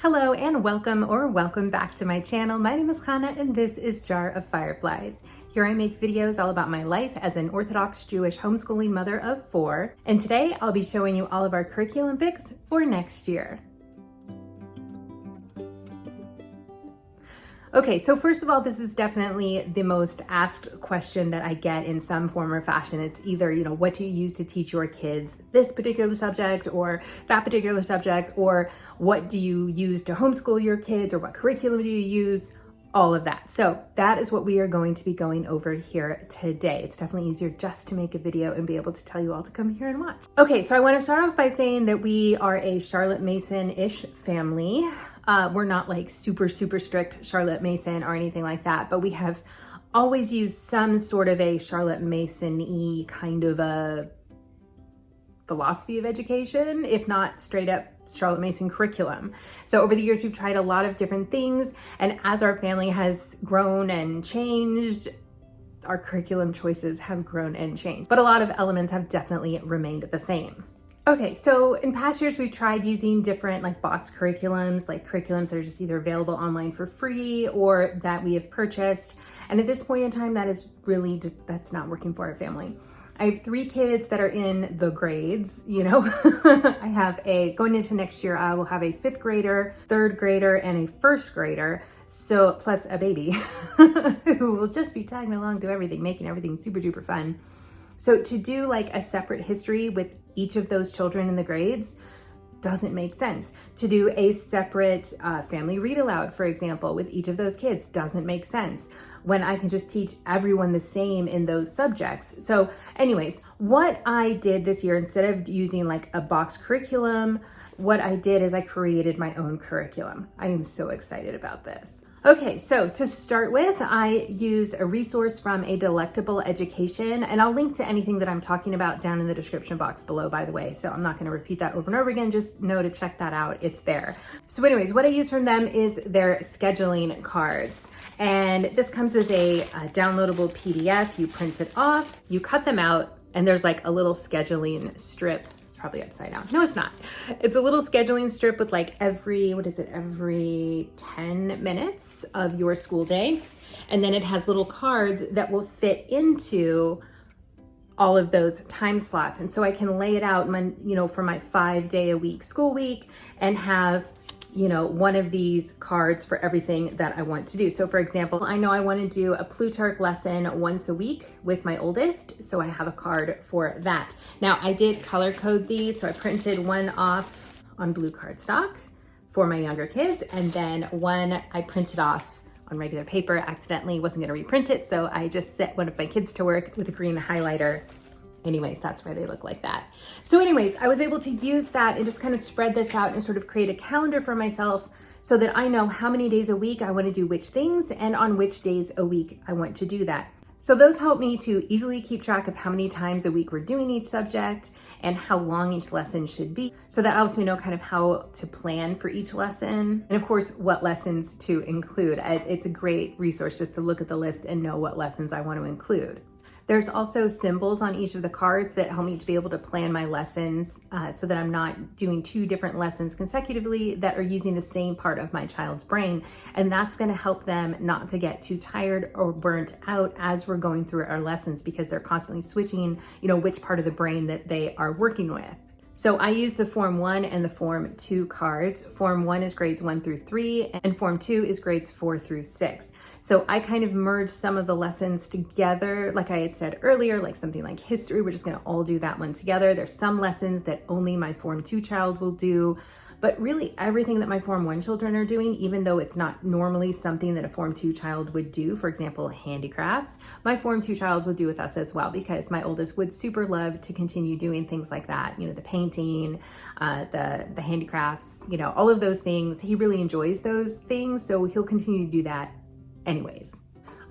Hello and welcome back to my channel. My name is Hannah and this is Jar of Fireflies. Here I make videos all about my life as an Orthodox Jewish homeschooling mother of 4. And today I'll be showing you all of our curriculum picks for next year. Okay, so first of all, this is definitely the most asked question that I get in some form or fashion. It's either, what do you use to teach your kids this particular subject or that particular subject, or what do you use to homeschool your kids, or what curriculum do you use? All of that. So that is what we are going to be going over here today. It's definitely easier just to make a video and be able to tell you all to come here and watch. Okay, so I want to start off by saying that we are a Charlotte Mason-ish family. We're not like super strict Charlotte Mason or anything like that, but we have always used some sort of a Charlotte Mason-y kind of a philosophy of education, if not straight up Charlotte Mason curriculum. So over the years, we've tried a lot of different things. And as our family has grown and changed, our curriculum choices have grown and changed. But a lot of elements have definitely remained the same. Okay, so in past years, we've tried using different box curriculums, like curriculums that are just either available online for free or that we have purchased. And at this point in time, that is really that's not working for our family. I have 3 kids that are in the grades, I have going into next year, I will have a 5th grader, 3rd grader, and a 1st grader. So plus a baby who will just be tagging along to everything, making everything super duper fun. So to do a separate history with each of those children in the grades doesn't make sense. To do a separate family read aloud, for example, with each of those kids doesn't make sense when I can just teach everyone the same in those subjects. So anyways, what I did this year, instead of using a box curriculum, what I did is I created my own curriculum. I am so excited about this. Okay, so to start with, I use a resource from a Delectable education, and I'll link to anything that I'm talking about down in the description box below, by the way. So I'm not going to repeat that over and over again. Just know to check that out. It's there. So anyways, what I use from them is their scheduling cards. And this comes as a downloadable PDF. You print it off, you cut them out, and there's a little scheduling strip. Probably upside down. No, it's not. It's a little scheduling strip with every 10 minutes of your school day. And then it has little cards that will fit into all of those time slots. And so I can lay it out, for my 5-day-a-week school week and have one of these cards for everything that I want to do. So for example, I know I want to do a Plutarch lesson once a week with my oldest, so I have a card for that. Now I did color code these, so I printed one off on blue cardstock for my younger kids, and then one I printed off on regular paper. Accidentally wasn't going to reprint it, so I just set one of my kids to work with a green highlighter. Anyways, that's why they look like that. So anyways, I was able to use that and just kind of spread this out and sort of create a calendar for myself so that I know how many days a week I want to do which things and on which days a week I want to do that. So those help me to easily keep track of how many times a week we're doing each subject and how long each lesson should be. So that helps me know kind of how to plan for each lesson. And of course, what lessons to include. It's a great resource just to look at the list and know what lessons I want to include. There's also symbols on each of the cards that help me to be able to plan my lessons so that I'm not doing 2 different lessons consecutively that are using the same part of my child's brain. And that's going to help them not to get too tired or burnt out as we're going through our lessons, because they're constantly switching, which part of the brain that they are working with. So I use the Form 1 and the Form 2 cards. Form 1 is grades 1 through 3, and Form 2 is grades 4 through 6. So I kind of merged some of the lessons together. Like I had said earlier, something like history, we're just gonna all do that one together. There's some lessons that only my Form 2 child will do, but really everything that my Form 1 children are doing, even though it's not normally something that a Form 2 child would do, for example, handicrafts, my Form 2 child would do with us as well, because my oldest would super love to continue doing things like that, the painting, the handicrafts, all of those things. He really enjoys those things, so he'll continue to do that anyways.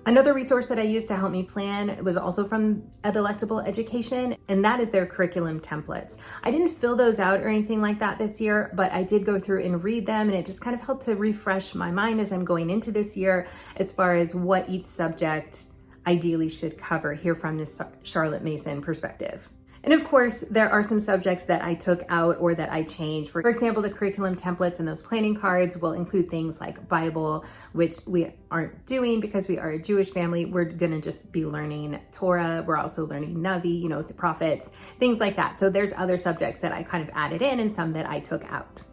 Another resource that I used to help me plan was also from a Delectable education, and that is their curriculum templates. I didn't fill those out or anything like that this year, but I did go through and read them, and it just kind of helped to refresh my mind as I'm going into this year as far as what each subject ideally should cover here from this Charlotte Mason perspective. And of course, there are some subjects that I took out or that I changed. For example, the curriculum templates and those planning cards will include things like Bible, which we aren't doing because we are a Jewish family. We're gonna just be learning Torah. We're also learning Navi, you know, the prophets, things like that. So there's other subjects that I kind of added in and some that I took out.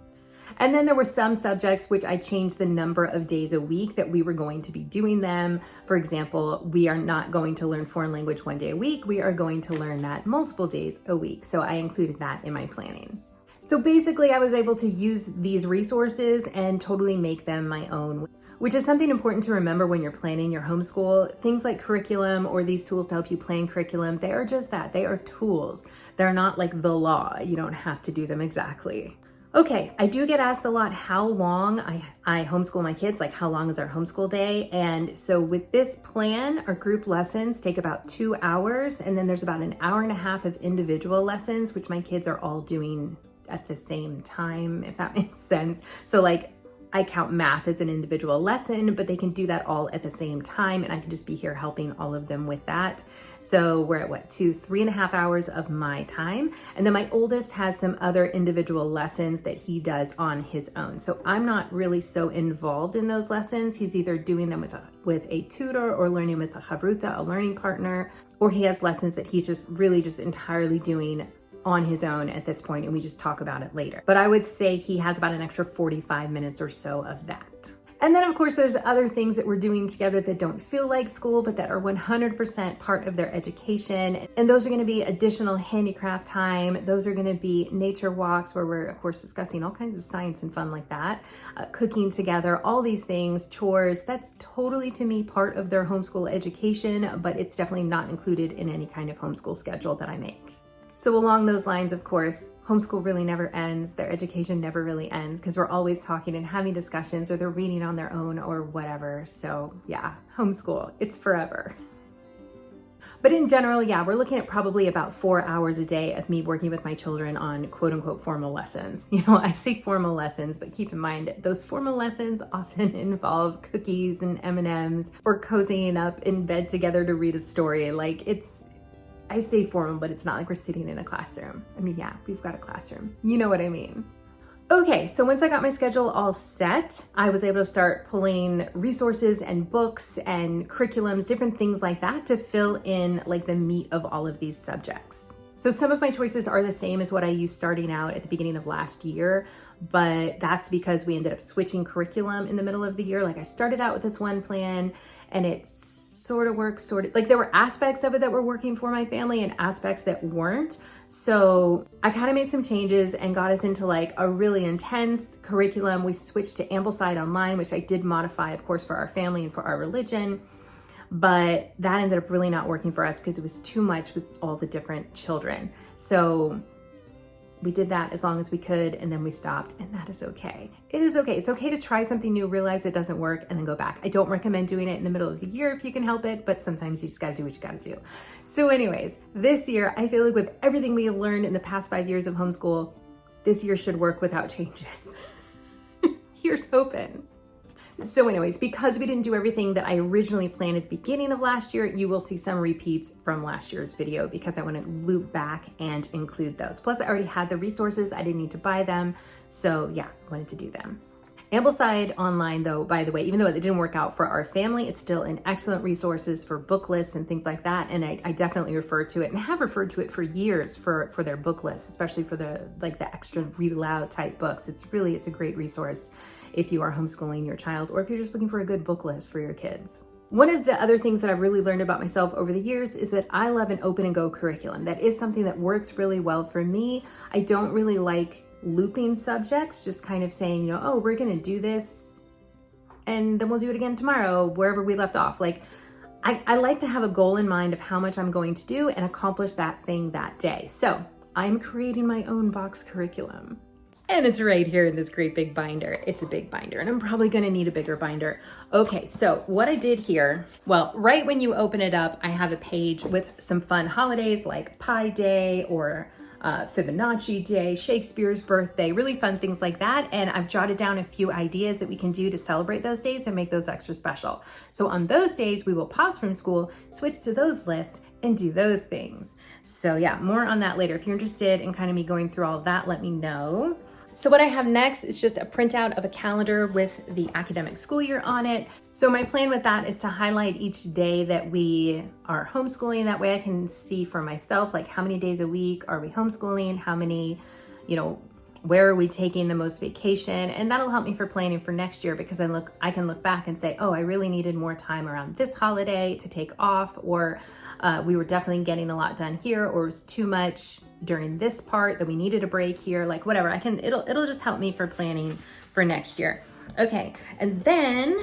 And then there were some subjects which I changed the number of days a week that we were going to be doing them. For example, we are not going to learn foreign language one day a week. We are going to learn that multiple days a week. So I included that in my planning. So basically I was able to use these resources and totally make them my own, which is something important to remember when you're planning your homeschool. Things like curriculum or these tools to help you plan curriculum, they are just that. They are tools. They're not like the law. You don't have to do them exactly. Okay, I do get asked a lot how long I homeschool my kids, like how long is our homeschool day? And so with this plan, our group lessons take about 2 hours, and then there's about an hour and a half of individual lessons, which my kids are all doing at the same time, if that makes sense. So like I count math as an individual lesson, but they can do that all at the same time, and I can just be here helping all of them with that. So we're at what, 3.5 hours of my time. And then my oldest has some other individual lessons that he does on his own. So I'm not really so involved in those lessons. He's either doing them with a tutor or learning with a chavruta, a learning partner, or he has lessons that he's just really just entirely doing on his own at this point, and we just talk about it later. But I would say he has about an extra 45 minutes or so of that. And then of course there's other things that we're doing together that don't feel like school, but that are 100% part of their education. And those are gonna be additional handicraft time. Those are gonna be nature walks where we're of course discussing all kinds of science and fun like that, cooking together, all these things, chores. That's totally to me part of their homeschool education, but it's definitely not included in any kind of homeschool schedule that I make. So along those lines, of course, homeschool really never ends. Their education never really ends because we're always talking and having discussions, or they're reading on their own or whatever. So yeah, homeschool, it's forever. But in general, yeah, we're looking at probably about 4 hours a day of me working with my children on quote unquote formal lessons. You know, I say formal lessons, but keep in mind those formal lessons often involve cookies and M&Ms or cozying up in bed together to read a story. Like I say formal, but it's not like we're sitting in a classroom. I mean, yeah, we've got a classroom. You know what I mean? Okay, so once I got my schedule all set, I was able to start pulling resources and books and curriculums, different things like that to fill in like the meat of all of these subjects. So some of my choices are the same as what I used starting out at the beginning of last year, but that's because we ended up switching curriculum in the middle of the year. Like I started out with this one plan and it's sort of works, like there were aspects of it that were working for my family and aspects that weren't. So I kind of made some changes and got us into like a really intense curriculum. We switched to Ambleside Online, which I did modify, of course, for our family and for our religion. But that ended up really not working for us because it was too much with all the different children. So we did that as long as we could, and then we stopped, and that is okay. It is okay. It's okay to try something new, realize it doesn't work, and then go back. I don't recommend doing it in the middle of the year if you can help it, but sometimes you just gotta do what you gotta do. So anyways, this year, I feel like with everything we have learned in the past 5 years of homeschool, this year should work without changes. Here's hoping. So anyways, because we didn't do everything that I originally planned at the beginning of last year, you will see some repeats from last year's video because I want to loop back and include those. Plus I already had the resources, I didn't need to buy them. So yeah, I wanted to do them. Ambleside Online though, by the way, even though it didn't work out for our family, it's still an excellent resources for book lists and things like that. And I definitely refer to it and have referred to it for years for their book lists, especially for the extra read aloud type books. It's a great resource if you are homeschooling your child or if you're just looking for a good book list for your kids. One of the other things that I've really learned about myself over the years is that I love an open and go curriculum. That is something that works really well for me. I don't really like looping subjects, just kind of saying, you know, oh, we're gonna do this and then we'll do it again tomorrow, wherever we left off. Like, I like to have a goal in mind of how much I'm going to do and accomplish that thing that day. So I'm creating my own box curriculum. And it's right here in this great big binder. It's a big binder and I'm probably gonna need a bigger binder. Okay, so what I did here, well, right when you open it up, I have a page with some fun holidays like Pi Day or Fibonacci Day, Shakespeare's birthday, really fun things like that. And I've jotted down a few ideas that we can do to celebrate those days and make those extra special. So on those days, we will pause from school, switch to those lists and do those things. So yeah, more on that later. If you're interested in kind of me going through all of that, let me know. So what I have next is just a printout of a calendar with the academic school year on it. So my plan with that is to highlight each day that we are homeschooling. That way I can see for myself, like how many days a week are we homeschooling? How many, where are we taking the most vacation? And that'll help me for planning for next year, because I can look back and say, oh, I really needed more time around this holiday to take off, or we were definitely getting a lot done here, or it was too much during this part that we needed a break here, like whatever. It'll just help me for planning for next year. Okay, and then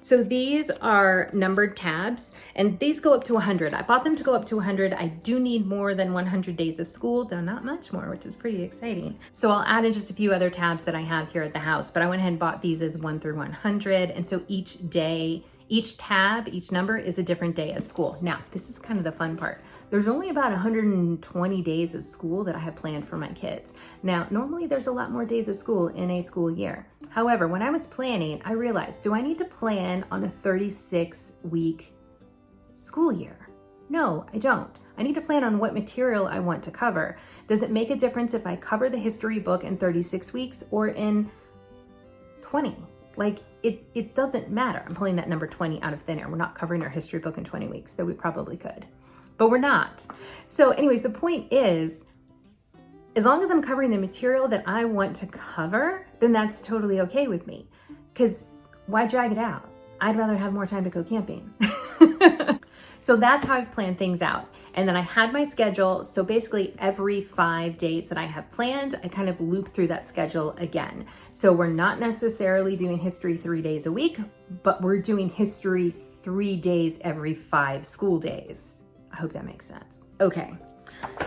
so these are numbered tabs, and these go up to 100. I bought them to go up to 100. I do need more than 100 days of school, though not much more, which is pretty exciting. So I'll add in just a few other tabs that I have here at the house, but I went ahead and bought these as 1 through 100. And so each day, each tab, each number is a different day of school. Now, this is kind of the fun part. There's only about 120 days of school that I have planned for my kids. Now, normally there's a lot more days of school in a school year. However, when I was planning, I realized, do I need to plan on a 36-week school year? No, I don't. I need to plan on what material I want to cover. Does it make a difference if I cover the history book in 36 weeks or in 20? Like, it doesn't matter. I'm pulling that number 20 out of thin air. We're not covering our history book in 20 weeks, though we probably could, but we're not. So anyways, the point is, as long as I'm covering the material that I want to cover, then that's totally okay with me. Because why drag it out? I'd rather have more time to go camping. So that's how I've planned things out. And then I had my schedule. So basically every 5 days that I have planned, I kind of loop through that schedule again. So we're not necessarily doing history 3 days a week, but we're doing history 3 days every 5 school days. I hope that makes sense. Okay.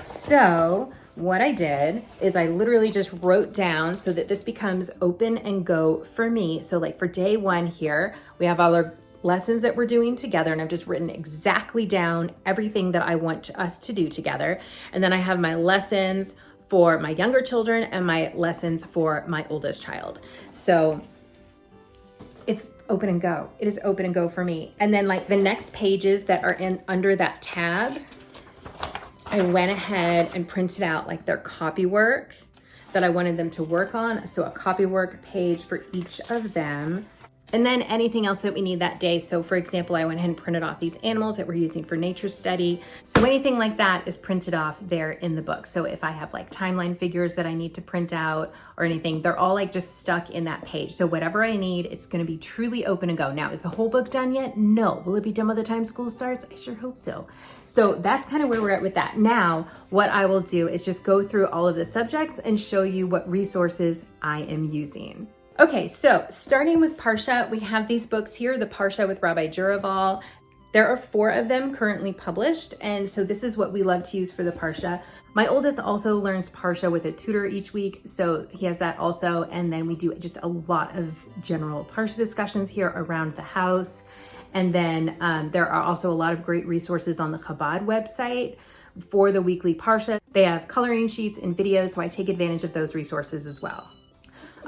So what I did is I literally just wrote down so that this becomes open and go for me. So like for day 1 here, we have all our lessons that we're doing together, and I've just written exactly down everything that I want us to do together. And then I have my lessons for my younger children and my lessons for my oldest child. So it's open and go. It is open and go for me. And then like the next pages that are under that tab, I went ahead and printed out like their copy work that I wanted them to work on. So a copy work page for each of them. And then anything else that we need that day. So for example, I went ahead and printed off these animals that we're using for nature study. So anything like that is printed off there in the book. So if I have like timeline figures that I need to print out or anything, they're all like just stuck in that page. So whatever I need, it's gonna be truly open and go. Now, is the whole book done yet? No. Will it be done by the time school starts? I sure hope so. So that's kind of where we're at with that. Now, what I will do is just go through all of the subjects and show you what resources I am using. Okay, so starting with Parsha, we have these books here, the Parsha with Rabbi Juraval. There are 4 of them currently published, and so this is what we love to use for the Parsha. My oldest also learns Parsha with a tutor each week, so he has that also, and then we do just a lot of general Parsha discussions here around the house. And then there are also a lot of great resources on the Chabad website for the weekly Parsha. They have coloring sheets and videos, so I take advantage of those resources as well.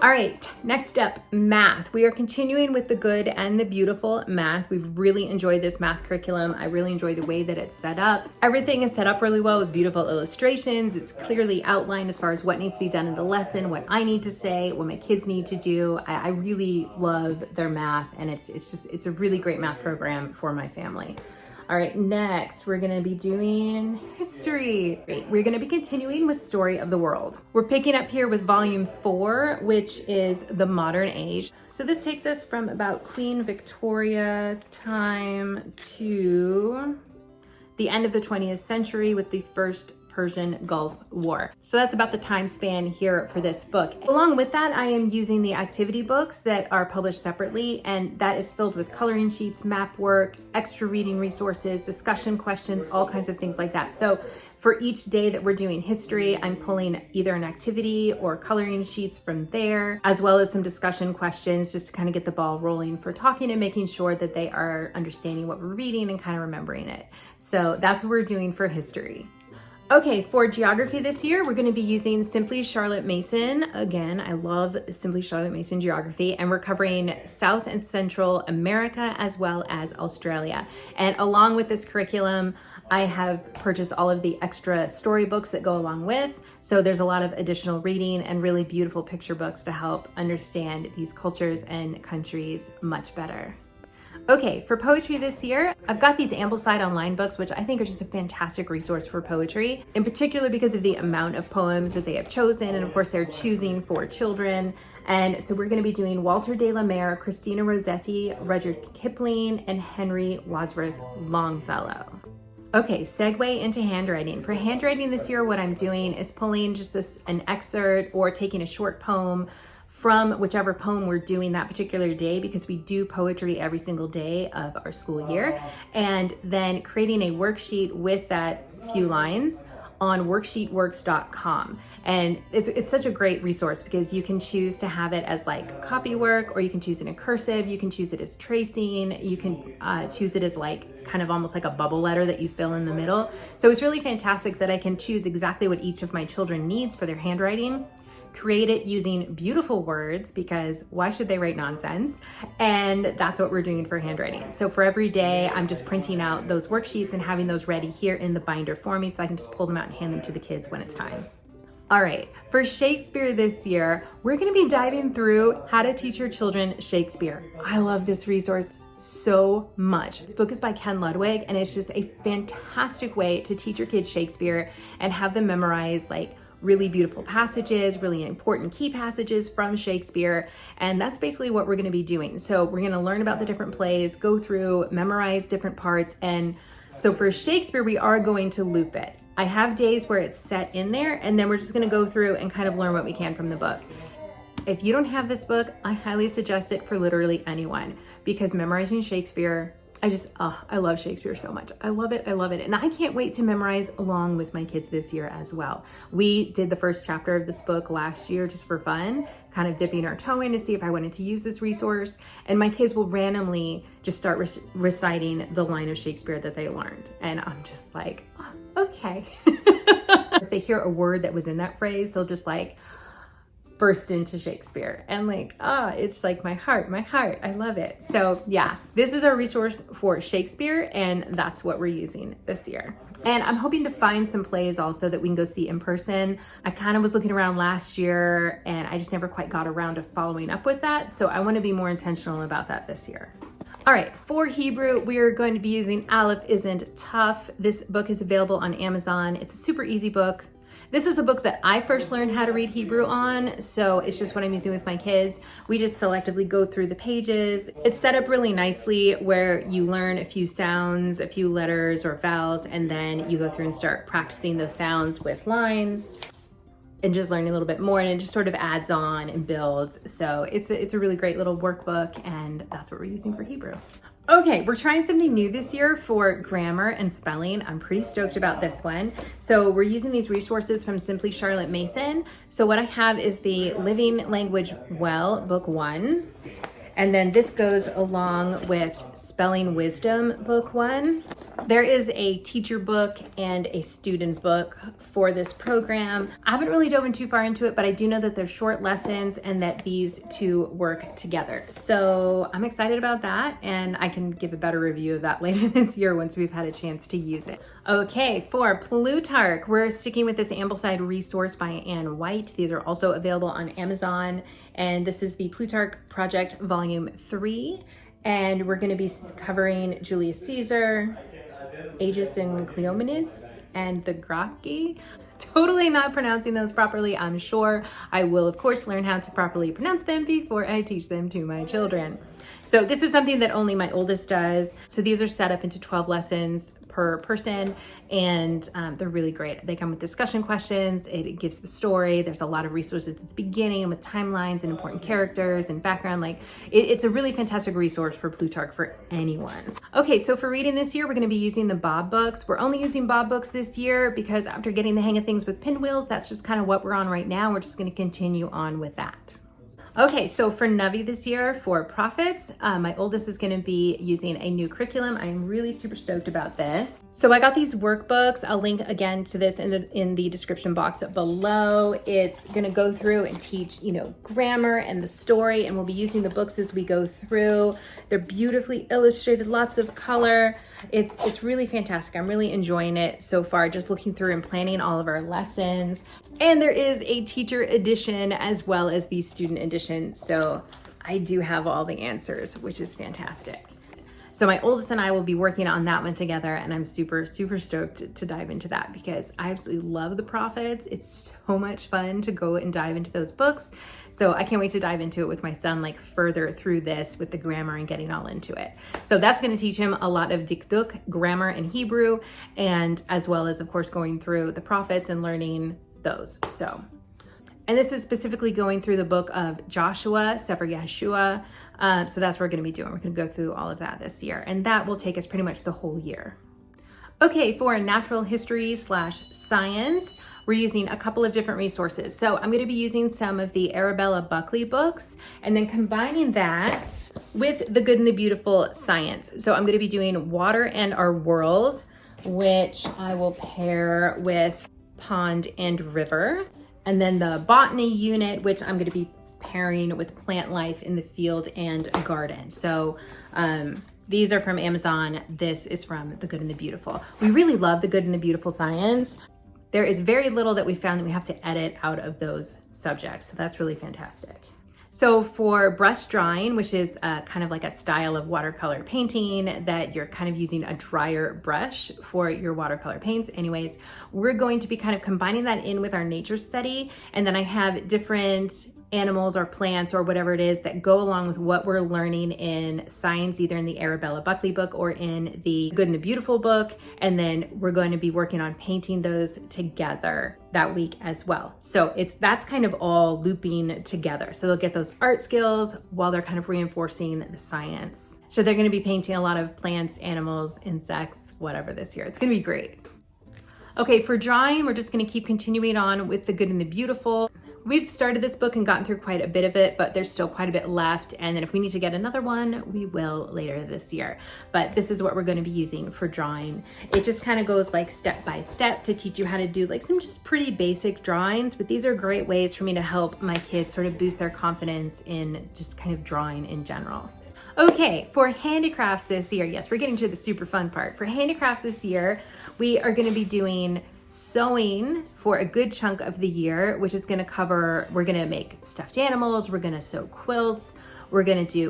All right, next up, math. We are continuing with the good and the beautiful math. We've really enjoyed this math curriculum. I really enjoy the way that it's set up. Everything is set up really well with beautiful illustrations. It's clearly outlined as far as what needs to be done in the lesson, what I need to say, what my kids need to do. I really love their math, and it's a really great math program for my family. All right, next we're gonna be doing history. We're gonna be continuing with Story of the World. We're picking up here with volume 4, which is the modern age. So this takes us from about Queen Victoria time to the end of the 20th century with the first Persian Gulf War. So that's about the time span here for this book. Along with that, I am using the activity books that are published separately, and that is filled with coloring sheets, map work, extra reading resources, discussion questions, all kinds of things like that. So for each day that we're doing history, I'm pulling either an activity or coloring sheets from there, as well as some discussion questions just to kind of get the ball rolling for talking and making sure that they are understanding what we're reading and kind of remembering it. So that's what we're doing for history. Okay, for geography this year, we're going to be using Simply Charlotte Mason. Again, I love Simply Charlotte Mason geography, and we're covering South and Central America as well as Australia. And along with this curriculum, I have purchased all of the extra storybooks that go along with. So there's a lot of additional reading and really beautiful picture books to help understand these cultures and countries much better. Okay, for poetry this year, I've got these Ambleside Online books, which I think are just a fantastic resource for poetry, in particular because of the amount of poems that they have chosen, and of course they're choosing for children. And so we're going to be doing Walter de la Mare, Christina Rossetti, Rudyard Kipling, and Henry Wadsworth Longfellow. Okay, segue into handwriting. For handwriting this year, what I'm doing is pulling just an excerpt or taking a short poem from whichever poem we're doing that particular day, because we do poetry every single day of our school year, and then creating a worksheet with that few lines on worksheetworks.com. And it's such a great resource because you can choose to have it as like copy work, or you can choose it in cursive, you can choose it as tracing, you can choose it as like kind of almost like a bubble letter that you fill in the middle. So it's really fantastic that I can choose exactly what each of my children needs for their handwriting, create it using beautiful words, because why should they write nonsense? And that's what we're doing for handwriting. So for every day, I'm just printing out those worksheets and having those ready here in the binder for me so I can just pull them out and hand them to the kids when it's time. All right, for Shakespeare this year, we're gonna be diving through how to teach your children Shakespeare. I love this resource so much. This book is by Ken Ludwig, and it's just a fantastic way to teach your kids Shakespeare and have them memorize like really beautiful passages, really important key passages from Shakespeare. And that's basically what we're going to be doing. So we're going to learn about the different plays, go through, memorize different parts. And so for Shakespeare, we are going to loop it. I have days where it's set in there, and then we're just going to go through and kind of learn what we can from the book. If you don't have this book, I highly suggest it for literally anyone, because memorizing Shakespeare, I love Shakespeare so much. I love it. I love it. And I can't wait to memorize along with my kids this year as well. We did the first chapter of this book last year just for fun, kind of dipping our toe in to see if I wanted to use this resource. And my kids will randomly just start reciting the line of Shakespeare that they learned. And I'm just like, oh, okay. If they hear a word that was in that phrase, they'll just like burst into Shakespeare, and like, it's like my heart, I love it. So yeah, this is our resource for Shakespeare, and that's what we're using this year. And I'm hoping to find some plays also that we can go see in person. I kind of was looking around last year, and I just never quite got around to following up with that. So I want to be more intentional about that this year. All right, for Hebrew, we are going to be using Alef Isn't Tough. This book is available on Amazon. It's a super easy book. This is the book that I first learned how to read Hebrew on, so it's just what I'm using with my kids. We just selectively go through the pages. It's set up really nicely where you learn a few sounds, a few letters or vowels, and then you go through and start practicing those sounds with lines and just learning a little bit more, and it just sort of adds on and builds. So it's a really great little workbook, and that's what we're using for Hebrew. Okay, we're trying something new this year for grammar and spelling. I'm pretty stoked about this one. So we're using these resources from Simply Charlotte Mason. So what I have is the Living Language Well, Book 1. And then this goes along with Spelling Wisdom, Book 1. There is a teacher book and a student book for this program. I haven't really dove in too far into it, but I do know that they're short lessons and that these two work together. So I'm excited about that, and I can give a better review of that later this year once we've had a chance to use it. Okay, for Plutarch, we're sticking with this Ambleside resource by Anne White. These are also available on Amazon, and this is the Plutarch Project Volume 3, and we're going to be covering Julius Caesar, Agis and Cleomenes, and the Gracchi. Totally not pronouncing those properly, I'm sure. I will, of course, learn how to properly pronounce them before I teach them to my children. So this is something that only my oldest does. So these are set up into 12 lessons per person, and they're really great. They come with discussion questions, it gives the story, there's a lot of resources at the beginning with timelines and important characters and background. Like it's a really fantastic resource for Plutarch for anyone. Okay, so for reading this year, we're gonna be using the Bob books. We're only using Bob books this year because after getting the hang of things with pinwheels, that's just kind of what we're on right now. We're just gonna continue on with that. Okay, so for Navi this year for Prophets, my oldest is gonna be using a new curriculum. I'm really super stoked about this. So I got these workbooks. I'll link again to this in the description box below. It's gonna go through and teach, grammar and the story, and we'll be using the books as we go through. They're beautifully illustrated, lots of color. It's really fantastic. I'm really enjoying it so far, just looking through and planning all of our lessons. And there is a teacher edition as well as the student edition. So I do have all the answers, which is fantastic. So my oldest and I will be working on that one together, and I'm super, super stoked to dive into that because I absolutely love the Prophets. It's so much fun to go and dive into those books. So I can't wait to dive into it with my son, like further through this with the grammar and getting all into it. So that's going to teach him a lot of dikduk, grammar in Hebrew, and as well as, of course, going through the Prophets and learning those. And this is specifically going through the book of Joshua, Sefer Yeshua. So that's what we're going to be doing. We're going to go through all of that this year, and that will take us pretty much the whole year. Okay, for natural history / science, we're using a couple of different resources. So I'm going to be using some of the Arabella Buckley books and then combining that with the Good and the Beautiful science. So I'm going to be doing Water and Our World, which I will pair with Pond and River. And then the botany unit, which I'm going to be pairing with plant life in the field and garden. So these are from Amazon. This is from The Good and the Beautiful. We really love The Good and the Beautiful science. There is very little that we found that we have to edit out of those subjects. So that's really fantastic. So for brush drawing, which is kind of like a style of watercolor painting that you're kind of using a drier brush for your watercolor paints. Anyways, we're going to be kind of combining that in with our nature study. And then I have different animals or plants or whatever it is that go along with what we're learning in science, either in the Arabella Buckley book or in the Good and the Beautiful book. And then we're going to be working on painting those together that week as well. So that's kind of all looping together. So they'll get those art skills while they're kind of reinforcing the science. So they're going to be painting a lot of plants, animals, insects, whatever this year. It's going to be great. Okay, for drawing, we're just going to keep continuing on with the Good and the Beautiful. We've started this book and gotten through quite a bit of it, but there's still quite a bit left. And then if we need to get another one, we will later this year. But this is what we're going to be using for drawing. It just kind of goes like step by step to teach you how to do like some just pretty basic drawings. But these are great ways for me to help my kids sort of boost their confidence in just kind of drawing in general. Okay, for handicrafts this year, yes, we're getting to the super fun part. For handicrafts this year, we are going to be doing sewing for a good chunk of the year, which is going to cover, we're going to make stuffed animals, we're going to sew quilts, we'll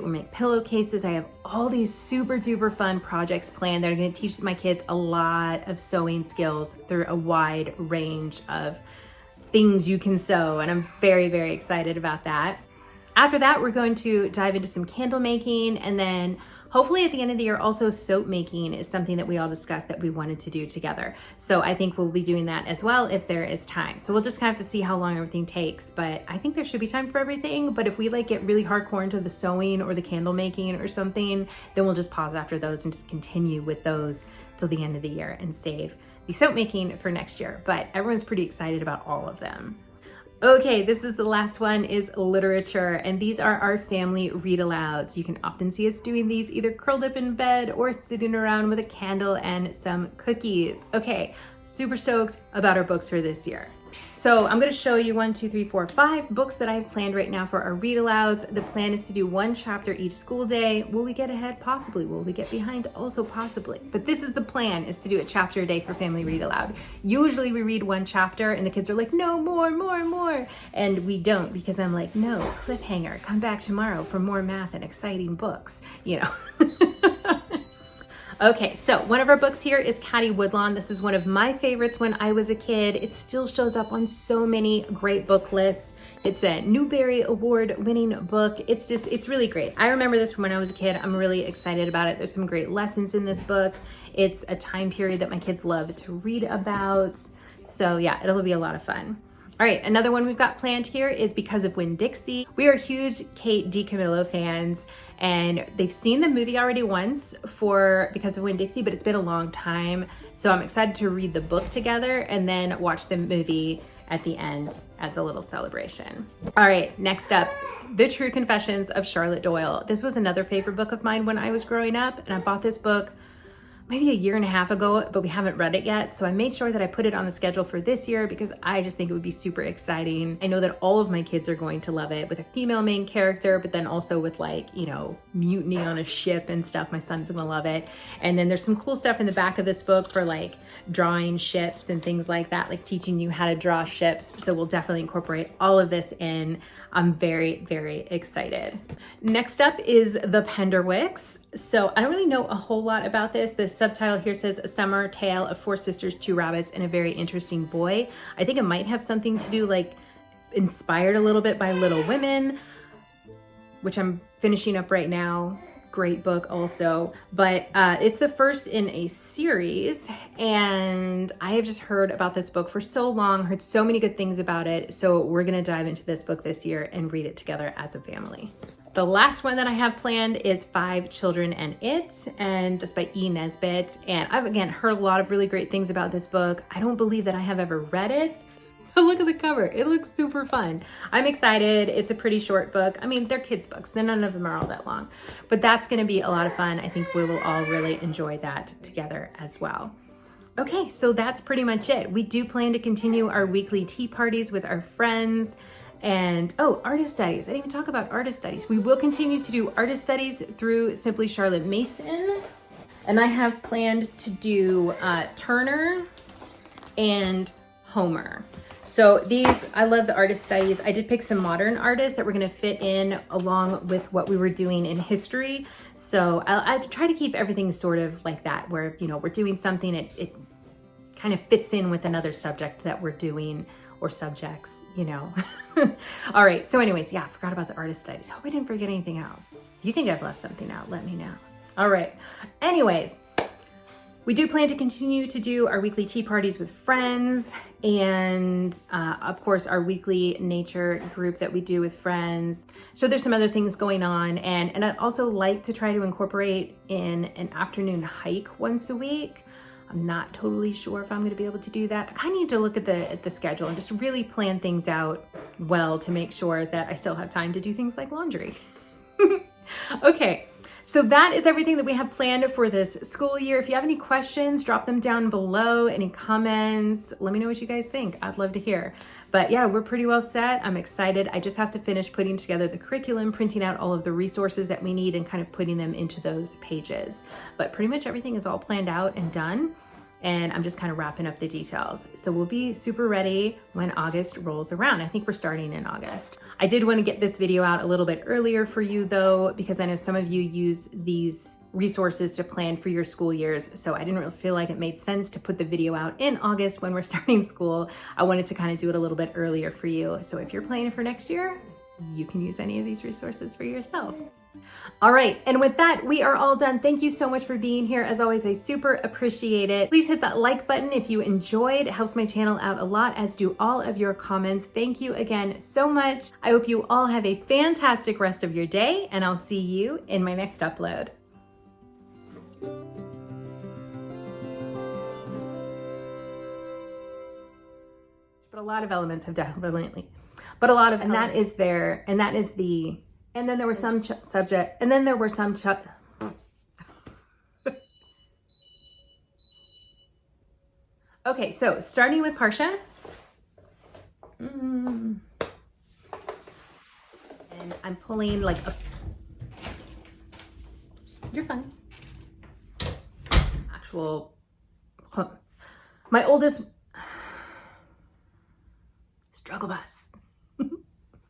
make pillowcases. I have all these super duper fun projects planned that are going to teach my kids a lot of sewing skills through a wide range of things you can sew, and I'm very, very excited about that. After that, we're going to dive into some candle making, and then hopefully at the end of the year, also soap making is something that we all discussed that we wanted to do together. So I think we'll be doing that as well if there is time. So we'll just kind of have to see how long everything takes, but I think there should be time for everything. But if we like get really hardcore into the sewing or the candle making or something, then we'll just pause after those and just continue with those till the end of the year and save the soap making for next year. But everyone's pretty excited about all of them. Okay, this is the last one, is literature, and these are our family read alouds. You can often see us doing these either curled up in bed or sitting around with a candle and some cookies. Okay, super stoked about our books for this year. So I'm going to show you 5 books that I have planned right now for our read alouds. The plan is to do 1 chapter each school day. Will we get ahead? Possibly. Will we get behind? Also possibly. But this is the plan, is to do a chapter a day for family read aloud. Usually we read 1 chapter and the kids are like, no, more. And we don't, because I'm like, no, cliffhanger, come back tomorrow for more math and exciting books, Okay, so one of our books here is Caddy Woodlawn. This is one of my favorites when I was a kid. It still shows up on so many great book lists. It's a Newbery Award winning book. It's really great. I remember this from when I was a kid. I'm really excited about it. There's some great lessons in this book. It's a time period that my kids love to read about. So yeah, it'll be a lot of fun. All right, another one we've got planned here is Because of Winn-Dixie. We are huge Kate DiCamillo fans, and they've seen the movie already once for Because of Winn-Dixie, but it's been a long time. So I'm excited to read the book together and then watch the movie at the end as a little celebration. All right, next up, The True Confessions of Charlotte Doyle. This was another favorite book of mine when I was growing up, and I bought this book maybe a year and a half ago, but we haven't read it yet. So I made sure that I put it on the schedule for this year because I just think it would be super exciting. I know that all of my kids are going to love it, with a female main character, but then also with, like, you know, mutiny on a ship and stuff. My son's gonna love it. And then there's some cool stuff in the back of this book for like drawing ships and things like that, like teaching you how to draw ships. So we'll definitely incorporate all of this in. I'm very, very excited. Next up is The Penderwicks. So I don't really know a whole lot about this. The subtitle here says A Summer Tale of Four Sisters, Two Rabbits, and a Very Interesting Boy. I think it might have something to do, like, inspired a little bit by Little Women, which I'm finishing up right now. Great book also, but it's the first in a series, and I have just heard about this book for so long, heard so many good things about it. So we're gonna dive into this book this year and read it together as a family. The last one that I have planned is Five Children and It, and that's by E. Nesbitt. And I've, again, heard a lot of really great things about this book. I don't believe that I have ever read it. But look at the cover. It looks super fun. I'm excited. It's a pretty short book. I mean, they're kids' books. None of them are all that long. But that's going to be a lot of fun. I think we will all really enjoy that together as well. Okay, so that's pretty much it. We do plan to continue our weekly tea parties with our friends. And artist studies. I didn't even talk about artist studies. We will continue to do artist studies through Simply Charlotte Mason. And I have planned to do Turner and Homer. So these, I love the artist studies. I did pick some modern artists that we're gonna fit in along with what we were doing in history. So I try to keep everything sort of like that, where, you know, we're doing something, it kind of fits in with another subject that we're doing, or subjects, you know. All right, so anyways, yeah, I forgot about the artist studies. Hope I didn't forget anything else. If you think I've left something out, let me know. All right, anyways, we do plan to continue to do our weekly tea parties with friends, and of course our weekly nature group that we do with friends. So there's some other things going on, and I'd also like to try to incorporate in an afternoon hike once a week. I'm not totally sure if I'm going to be able to do that. I kind of need to look at the schedule and just really plan things out well to make sure that I still have time to do things like laundry. Okay, so that is everything that we have planned for this school year. If you have any questions, drop them down below. Any comments, let me know what you guys think. I'd love to hear. But yeah, we're pretty well set. I'm excited. I just have to finish putting together the curriculum, printing out all of the resources that we need, and kind of putting them into those pages. But pretty much everything is all planned out and done, and I'm just kind of wrapping up the details. So we'll be super ready when August rolls around. I think we're starting in August. I did want to get this video out a little bit earlier for you though, because I know some of you use these resources to plan for your school years. So I didn't really feel like it made sense to put the video out in August when we're starting school. I wanted to kind of do it a little bit earlier for you. So if you're planning for next year, you can use any of these resources for yourself. All right, and with that, we are all done. Thank you so much for being here. As always, I super appreciate it. Please hit that like button if you enjoyed. It helps my channel out a lot, as do all of your comments. Thank you again so much. I hope you all have a fantastic rest of your day, and I'll see you in my next upload. But a lot of elements have definitely, and that is there, and that is the, and then there was some subject, and then there were some Okay, so starting with Parsha. And I'm pulling like a, you're fine. Actual, my oldest, struggle bus.